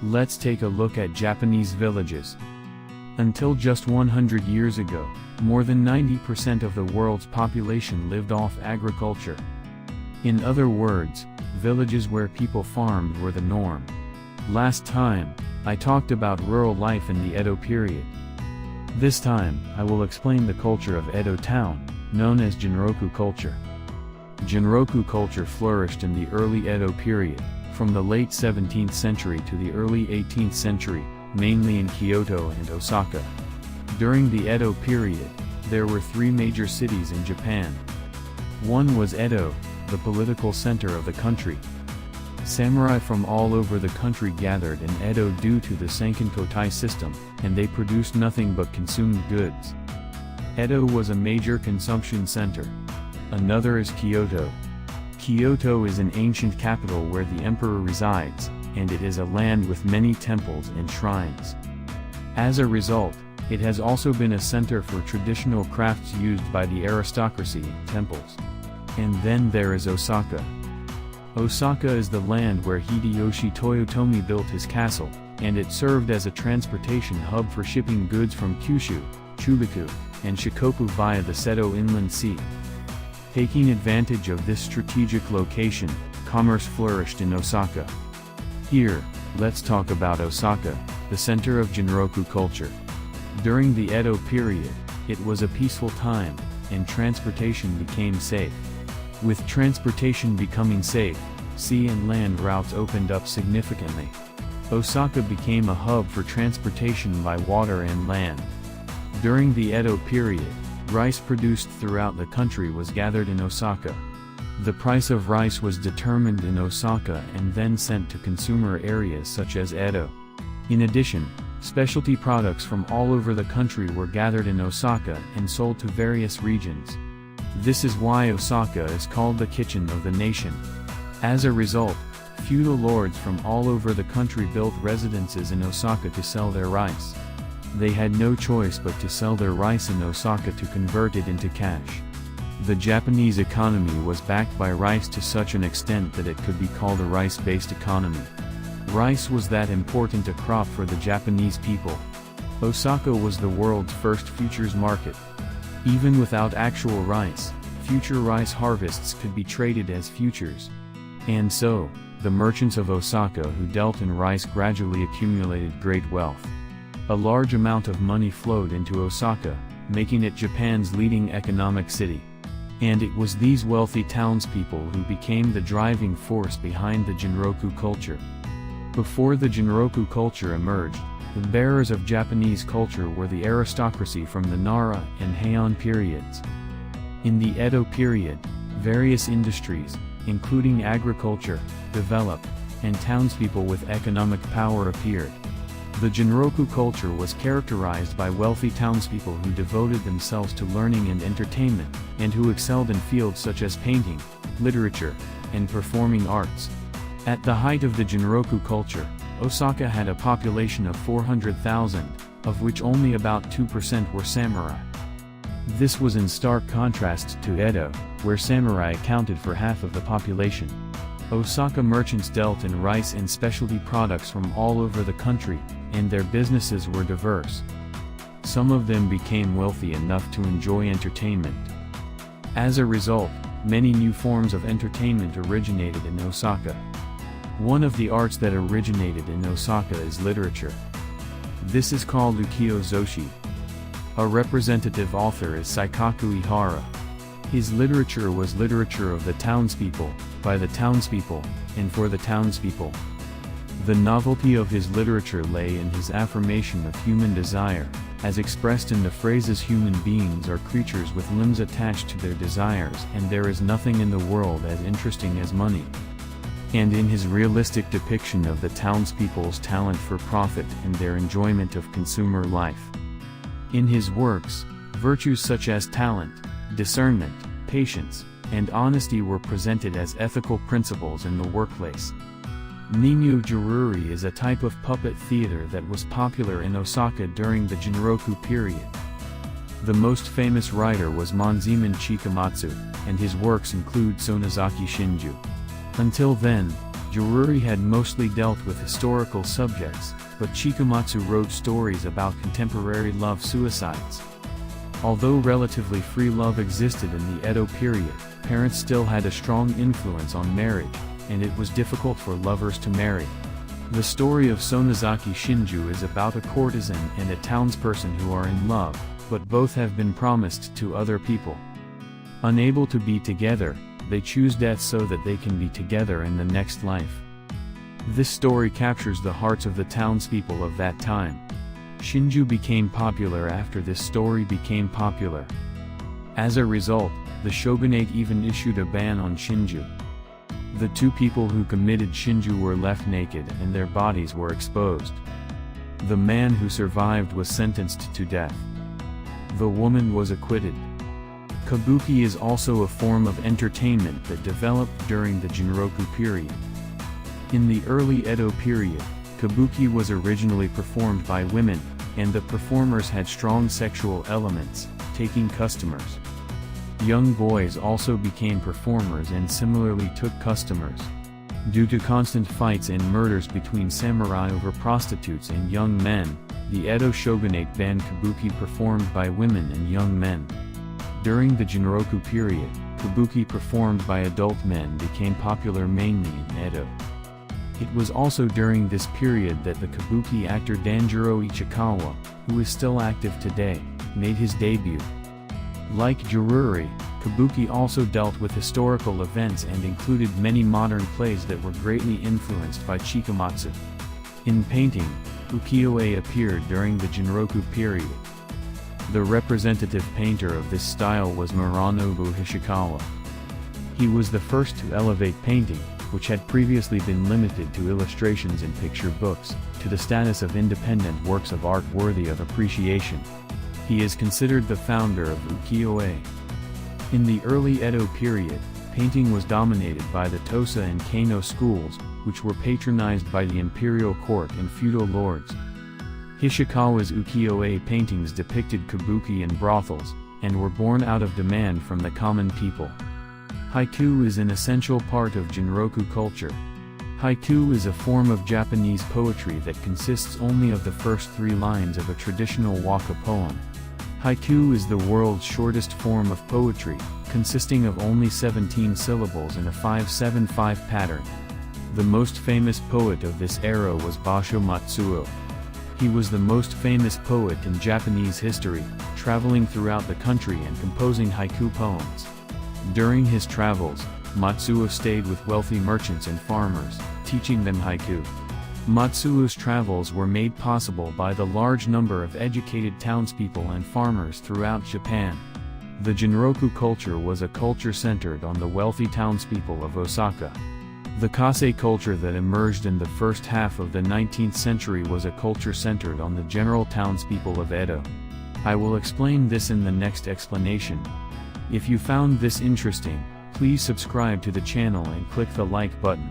Let's take a look at Japanese villages. Until just 100 years ago, more than 90% of the world's population lived off agriculture. In other words, villages where people farmed were the norm. Last time, I talked about rural life in the Edo period. This time, I will explain the culture of Edo town, known as Genroku culture. Genroku culture flourished in the early Edo period, from the late 17th century to the early 18th century, mainly in Kyoto and Osaka. During the Edo period, there were three major cities in Japan. One was Edo, the political center of the country. Samurai from all over the country gathered in Edo due to the Sankenkotai system, and they produced nothing but consumed goods. Edo was a major consumption center. Another is Kyoto. Kyoto is an ancient capital where the emperor resides, and it is a land with many temples and shrines. As a result, it has also been a center for traditional crafts used by the aristocracy and temples. And then there is Osaka. Osaka is the land where Hideyoshi Toyotomi built his castle, and it served as a transportation hub for shipping goods from Kyushu, Chugoku, and Shikoku via the Seto Inland Sea. Taking advantage of this strategic location, commerce flourished in Osaka. Here, let's talk about Osaka, the center of Genroku culture. During the Edo period, it was a peaceful time, and transportation became safe. With transportation becoming safe, sea and land routes opened up significantly. Osaka became a hub for transportation by water and land. During the Edo period, rice produced throughout the country was gathered in Osaka. The price of rice was determined in Osaka and then sent to consumer areas such as Edo. In addition, specialty products from all over the country were gathered in Osaka and sold to various regions. This is why Osaka is called the kitchen of the nation. As a result, feudal lords from all over the country built residences in Osaka to sell their rice. They had no choice but to sell their rice in Osaka to convert it into cash. The Japanese economy was backed by rice to such an extent that it could be called a rice-based economy. Rice was that important a crop for the Japanese people. Osaka was the world's first futures market. Even without actual rice, future rice harvests could be traded as futures. And so, the merchants of Osaka who dealt in rice gradually accumulated great wealth. A large amount of money flowed into Osaka, making it Japan's leading economic city. And it was these wealthy townspeople who became the driving force behind the Genroku culture. Before the Genroku culture emerged, the bearers of Japanese culture were the aristocracy from the Nara and Heian periods. In the Edo period, various industries, including agriculture, developed, and townspeople with economic power appeared. The Genroku culture was characterized by wealthy townspeople who devoted themselves to learning and entertainment, and who excelled in fields such as painting, literature, and performing arts. At the height of the Genroku culture, Osaka had a population of 400,000, of which only about 2% were samurai. This was in stark contrast to Edo, where samurai accounted for half of the population. Osaka merchants dealt in rice and specialty products from all over the country, and their businesses were diverse. Some of them became wealthy enough to enjoy entertainment. As a result, many new forms of entertainment originated in Osaka. One of the arts that originated in Osaka is literature. This is called ukiyo-zoshi. A representative author is Saikaku Ihara. His literature was literature of the townspeople, by the townspeople, and for the townspeople. The novelty of his literature lay in his affirmation of human desire, as expressed in the phrases human beings are creatures with limbs attached to their desires and there is nothing in the world as interesting as money. And in his realistic depiction of the townspeople's talent for profit and their enjoyment of consumer life. In his works, virtues such as talent, discernment, patience, and honesty were presented as ethical principles in the workplace. Ninyu Jiruri is a type of puppet theater that was popular in Osaka during the Genroku period. The most famous writer was Monzaemon Chikamatsu, and his works include Sonozaki Shinju. Until then, Jururi had mostly dealt with historical subjects, but Chikamatsu wrote stories about contemporary love suicides. Although relatively free love existed in the Edo period, parents still had a strong influence on marriage, and it was difficult for lovers to marry. The story of Sonozaki Shinju is about a courtesan and a townsperson who are in love, but both have been promised to other people. Unable to be together, they choose death so that they can be together in the next life. This story captures the hearts of the townspeople of that time. Shinju became popular after this story became popular. As a result, the shogunate even issued a ban on Shinju. The two people who committed Shinju were left naked and their bodies were exposed. The man who survived was sentenced to death. The woman was acquitted. Kabuki is also a form of entertainment that developed during the Genroku period. In the early Edo period, Kabuki was originally performed by women, and the performers had strong sexual elements, taking customers. Young boys also became performers and similarly took customers. Due to constant fights and murders between samurai over prostitutes and young men, the Edo shogunate banned Kabuki performed by women and young men. During the Genroku period, Kabuki performed by adult men became popular mainly in Edo. It was also during this period that the Kabuki actor Danjuro Ichikawa, who is still active today, made his debut. Like Jururi, Kabuki also dealt with historical events and included many modern plays that were greatly influenced by Chikamatsu. In painting, ukiyo-e appeared during the Genroku period. The representative painter of this style was Muranobu Hishikawa. He was the first to elevate painting, which had previously been limited to illustrations in picture books, to the status of independent works of art worthy of appreciation. He is considered the founder of ukiyo-e. In the early Edo period, painting was dominated by the Tosa and Kano schools, which were patronized by the imperial court and feudal lords. Hishikawa's ukiyo-e paintings depicted kabuki and brothels, and were born out of demand from the common people. Haiku is an essential part of Genroku culture. Haiku is a form of Japanese poetry that consists only of the first 3 lines of a traditional waka poem. Haiku is the world's shortest form of poetry, consisting of only 17 syllables in a 5-7-5 pattern. The most famous poet of this era was Basho Matsuo. He was the most famous poet in Japanese history, traveling throughout the country and composing haiku poems. During his travels, Matsuo stayed with wealthy merchants and farmers, teaching them haiku. Matsuo's travels were made possible by the large number of educated townspeople and farmers throughout Japan. The Genroku culture was a culture centered on the wealthy townspeople of Osaka. The Kase culture that emerged in the first half of the 19th century was a culture centered on the general townspeople of Edo. I will explain this in the next explanation. If you found this interesting, please subscribe to the channel and click the like button.